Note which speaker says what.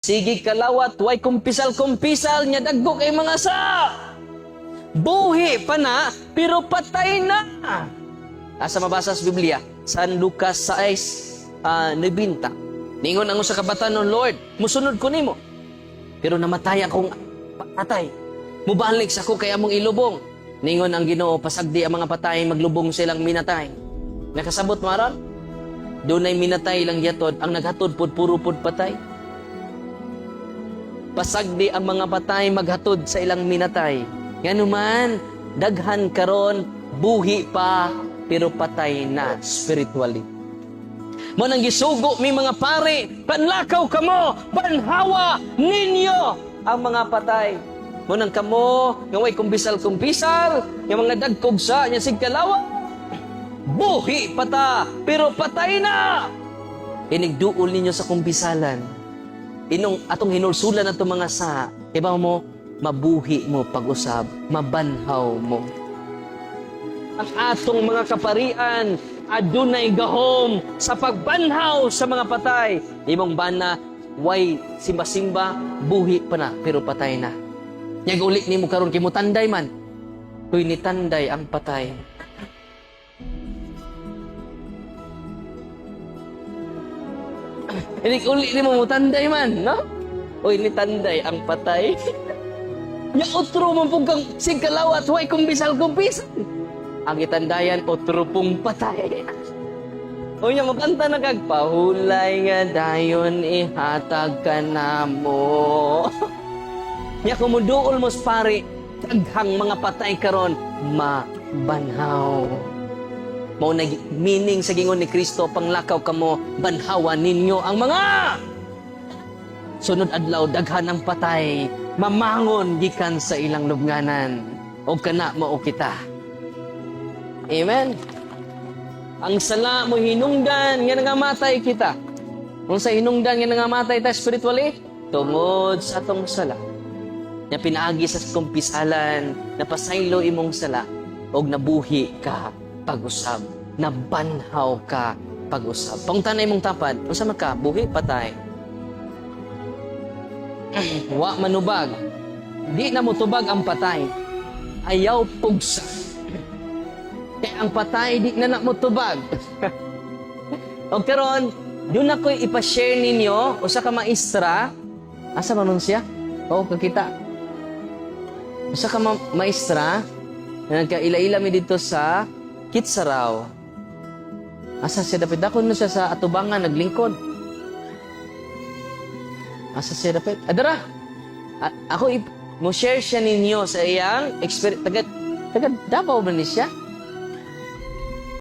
Speaker 1: Sige kalawat, way kumpisal-kumpisal, nya daggo kay mga sa. Buhi pa na, pero patay na. Asa mabasa sa Biblia? San Lucas 6:90. Ningon ang usa ka batanon, Lord, musunod ko nimo. Pero namatay akong patay. Mubalik sa ko kay among ilubong. Ningon ang Ginoo, pasagdi ang mga patay, maglubong silang minatay. Nakasabot maron? Dunay minatay lang yatod, ang naghatod pud puro pud patay. Pasagdi ang mga patay maghatod sa ilang minatay. Nganuman, daghan karon, buhi pa, pero patay na spiritually. Mo nang gisugo mi mga pare, panlakaw kamo, banhawa ninyo ang mga patay. Mo nang kamo, nga way kumbisal-kumbisal, nga mga dagkog sa nya sig kalawa. Buhi pata, pero patay na. Inigduol ninyo sa kumbisalan. Inong atong hinulsulan ato mga sa, iba mo, mabuhi mo pag-usab, mabanhaw mo. Ang atong mga kaparian, adunay gahom sa pagbanhaw sa mga patay. Imong bana, way simba-simba, buhi pa na, pero patay na. Nyag ulit ni mo karon kay mo tanday man. Tuy ni tanday ang patay. Inig ulit ni mo tanday man, no? Uy, ni tanday ang patay. Nya utro man pug kang sigkalawat, way kumbisal-kumbisal. Ang itandayan, otro pong patay. O niya, magkanta na kagpahulay nga dayon ihatag ka na mo. Nya, kumuduol mo pare, taghang mga patay karon mabanhaw. Mao na meaning sa gingon ni Kristo, panglakaw kamo, banhawan ninyo ang mga sunod adlaw, daghan ang patay, mamangon gikan sa ilang lubnganan. O kana mo o kita. Amen. Ang sala mo hinungdan, nga nangamatay kita. Kung sa hinungdan, nga nangamatay ta spiritually, tungod sa atong sala. Na pinaagi sa kumpisalan, napasaylo imong sala, o nabuhi ka pag-usab, nabanhaw ka pag-usab. Pangtanay mong tapat, kung sa maka, buhi patay. Wa manubag. Di na mo tubag ang patay. Ayaw pugsa. Kaya ang patay, di na mo tubag. O karon, doon ako'y ipashare ninyo, usa ka maestra, asa manon siya? O, kakita. Usa ka maestra, na nagkaila-ila mi dito sa Kitsaraw. Asa siya dapat? Dakon na siya sa atubangan, naglingkod. Asa siya dapat? Adara! Ako mo share siya ninyo sa iyang experience. Taga Davao ba ni siya?